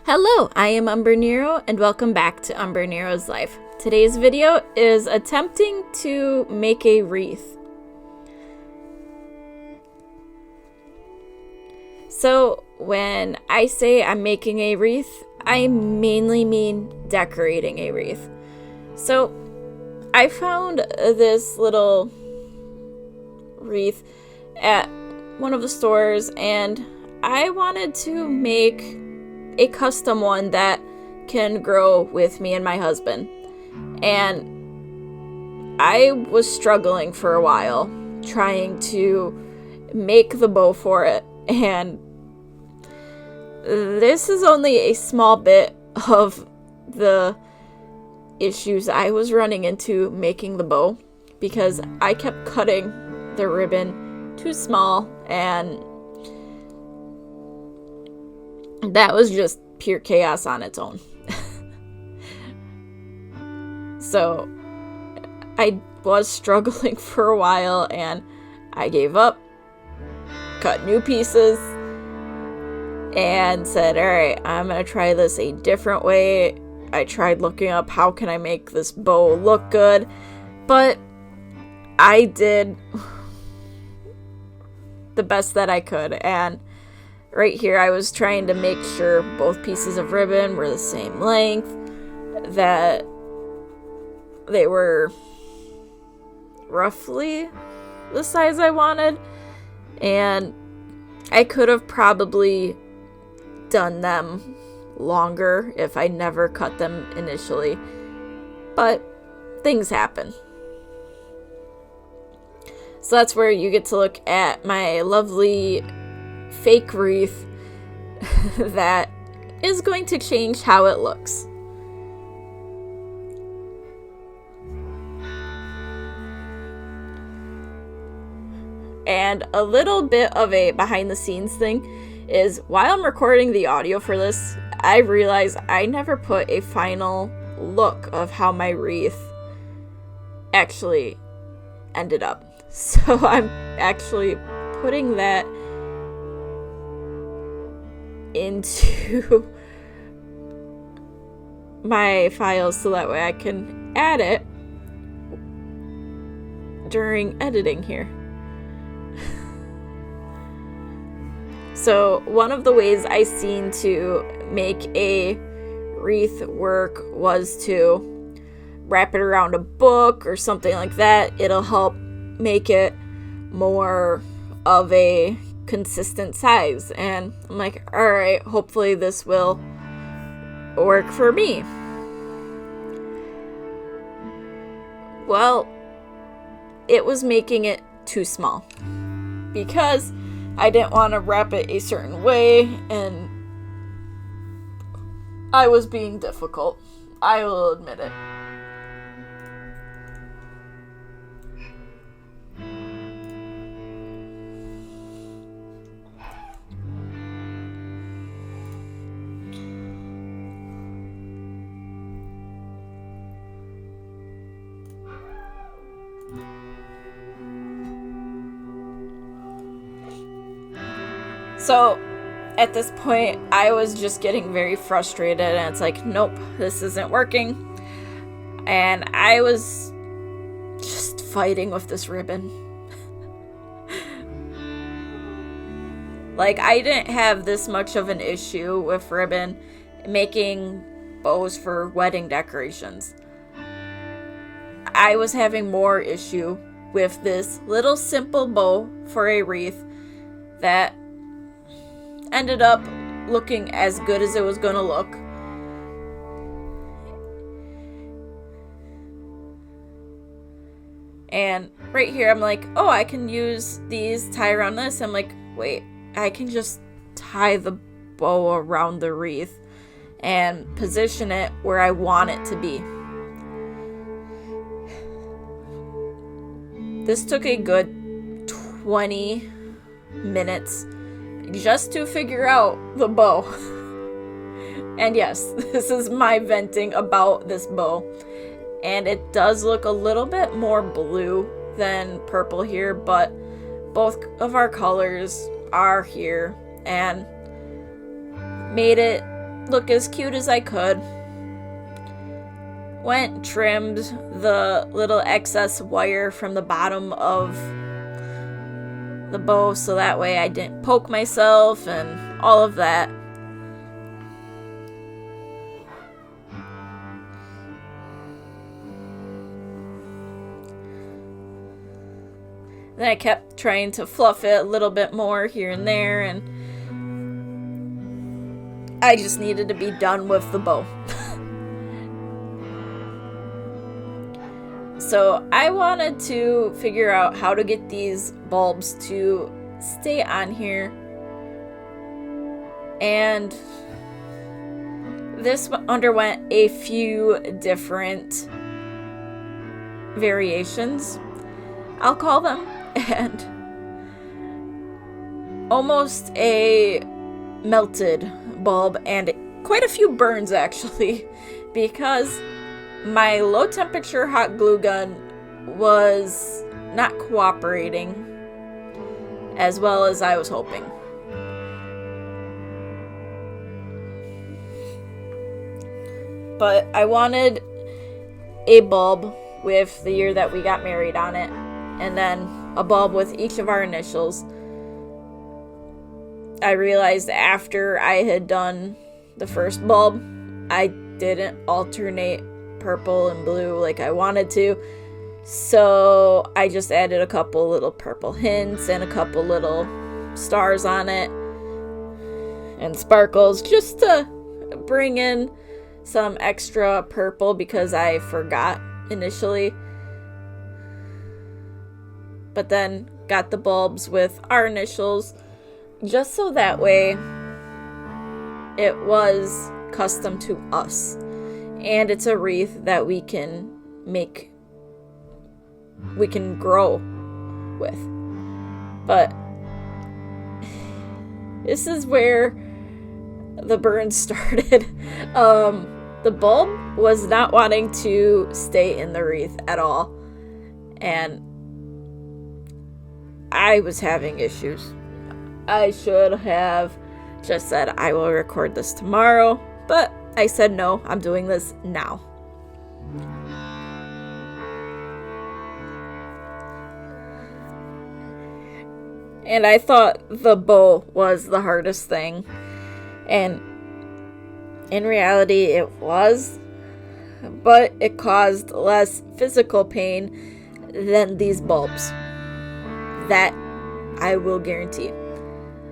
Hello, I am Umbrenero and welcome back to Umbrenero's Life. Today's video is attempting to make a wreath. So when I say I'm making a wreath, I mainly mean decorating a wreath. So I found this little wreath at one of the stores and I wanted to make a custom one that can grow with me and my husband. And I was struggling for a while trying to make the bow for it, and this is only a small bit of the issues I was running into making the bow, because I kept cutting the ribbon too small, and that was just pure chaos on its own. So I was struggling for a while and I gave up, cut new pieces, and said, alright, I'm gonna try this a different way. I tried looking up how can I make this bow look good, but I did the best that I could, and right here I was trying to make sure both pieces of ribbon were the same length, that they were roughly the size I wanted, and I could have probably done them longer if I never cut them initially, but things happen. So that's where you get to look at my lovely fake wreath that is going to change how it looks. And a little bit of a behind the scenes thing is, while I'm recording the audio for this, I realized I never put a final look of how my wreath actually ended up. So I'm actually putting that into my files so that way I can add it during editing here. So one of the ways I seen to make a wreath work was to wrap it around a book or something like that. It'll help make it more of a consistent size, and I'm like, alright, hopefully this will work for me. Well, it was making it too small because I didn't want to wrap it a certain way, and I was being difficult. I will admit it. So at this point, I was just getting very frustrated, and it's like, nope, this isn't working. And I was just fighting with this ribbon. Like, I didn't have this much of an issue with ribbon making bows for wedding decorations. I was having more issue with this little simple bow for a wreath that ended up looking as good as it was going to look. And right here I'm like, oh, I can use these, tie around this. I'm like, wait, I can just tie the bow around the wreath and position it where I want it to be. This took a good 20 minutes just to figure out the bow. And yes, this is my venting about this bow. And it does look a little bit more blue than purple here, but both of our colors are here and made it look as cute as I could. Went, trimmed the little excess wire from the bottom of the bow so that way I didn't poke myself and all of that. Then I kept trying to fluff it a little bit more here and there, and I just needed to be done with the bow. So I wanted to figure out how to get these bulbs to stay on here. And this underwent a few different variations, I'll call them. And almost a melted bulb and quite a few burns actually, because my low temperature hot glue gun was not cooperating as well as I was hoping. But I wanted a bulb with the year that we got married on it, and then a bulb with each of our initials. I realized after I had done the first bulb, I didn't alternate purple and blue like I wanted to. So I just added a couple little purple hints and a couple little stars on it and sparkles just to bring in some extra purple because I forgot initially. But then got the bulbs with our initials just so that way it was custom to us. And it's a wreath that we can grow with. But this is where the burn started. The bulb was not wanting to stay in the wreath at all. And I was having issues. I should have just said I will record this tomorrow, but I said no, I'm doing this now. And I thought the bow was the hardest thing, and in reality it was, but it caused less physical pain than these bulbs. That I will guarantee.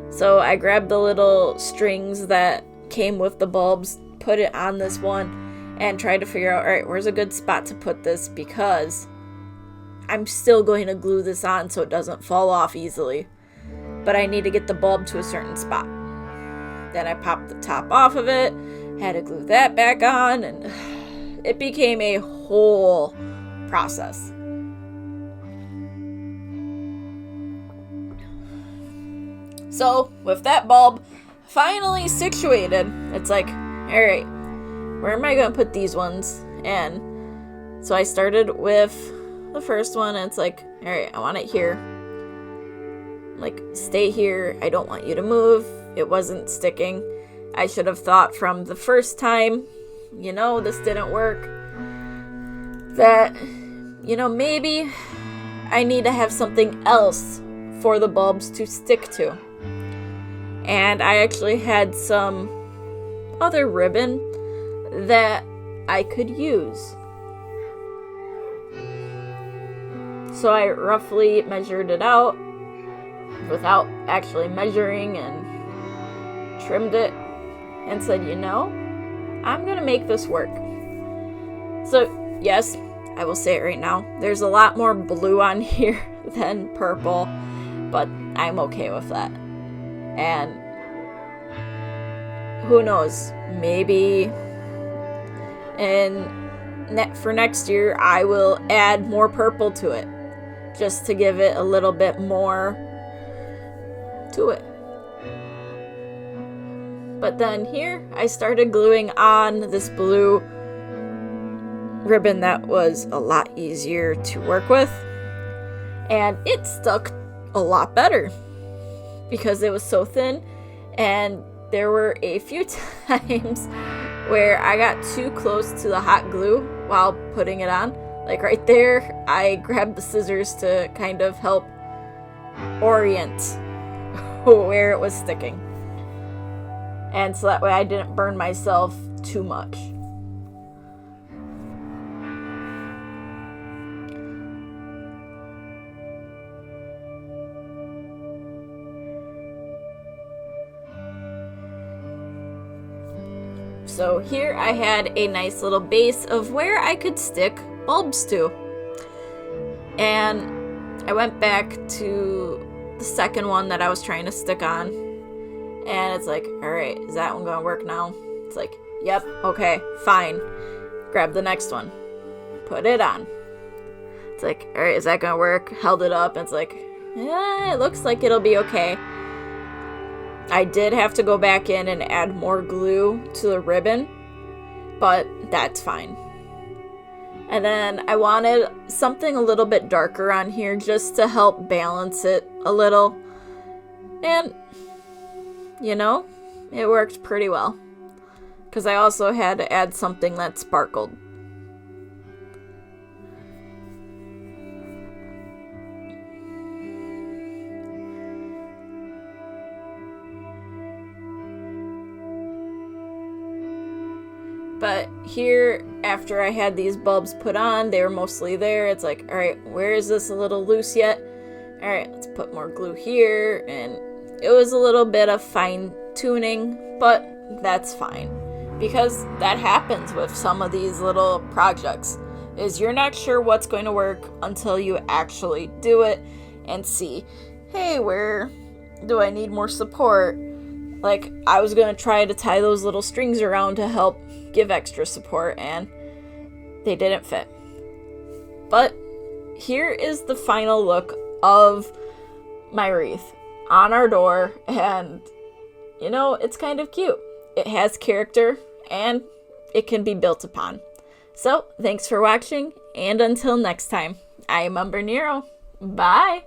So I grabbed the little strings that came with the bulbs, put it on this one, and tried to figure out, alright, where's a good spot to put this, because I'm still going to glue this on so it doesn't fall off easily. But I need to get the bulb to a certain spot. Then I popped the top off of it, had to glue that back on, and it became a whole process. So, with that bulb finally situated, it's like, alright, where am I going to put these ones? And so I started with the first one, and it's like, alright, I want it here. Like, stay here. I don't want you to move. It wasn't sticking. I should have thought from the first time, this didn't work, that, maybe I need to have something else for the bulbs to stick to. And I actually had some other ribbon that I could use. So I roughly measured it out without actually measuring and trimmed it and said, I'm going to make this work. So, yes, I will say it right now. There's a lot more blue on here than purple, but I'm okay with that. And who knows, maybe for next year I will add more purple to it just to give it a little bit more to it. But then here I started gluing on this blue ribbon that was a lot easier to work with, and it stuck a lot better because it was so thin and there were a few times where I got too close to the hot glue while putting it on. Like right there, I grabbed the scissors to kind of help orient where it was sticking. And so that way I didn't burn myself too much. So here I had a nice little base of where I could stick bulbs to. And I went back to the second one that I was trying to stick on. And it's like, alright, is that one gonna work now? It's like, yep, okay, fine. Grab the next one. Put it on. It's like, alright, is that gonna work? Held it up, and it's like, yeah, it looks like it'll be okay. I did have to go back in and add more glue to the ribbon, but that's fine. And then I wanted something a little bit darker on here just to help balance it a little. And, you know, it worked pretty well. Because I also had to add something that sparkled. But here, after I had these bulbs put on, they were mostly there. It's like, all right, where is this a little loose yet? All right, let's put more glue here. And it was a little bit of fine tuning, but that's fine. Because that happens with some of these little projects, is you're not sure what's going to work until you actually do it and see, hey, where do I need more support? Like, I was going to try to tie those little strings around to help give extra support, and they didn't fit. But here is the final look of my wreath on our door, and, you know, it's kind of cute. It has character, and it can be built upon. So, thanks for watching, and until next time, I am Umbrenero. Bye!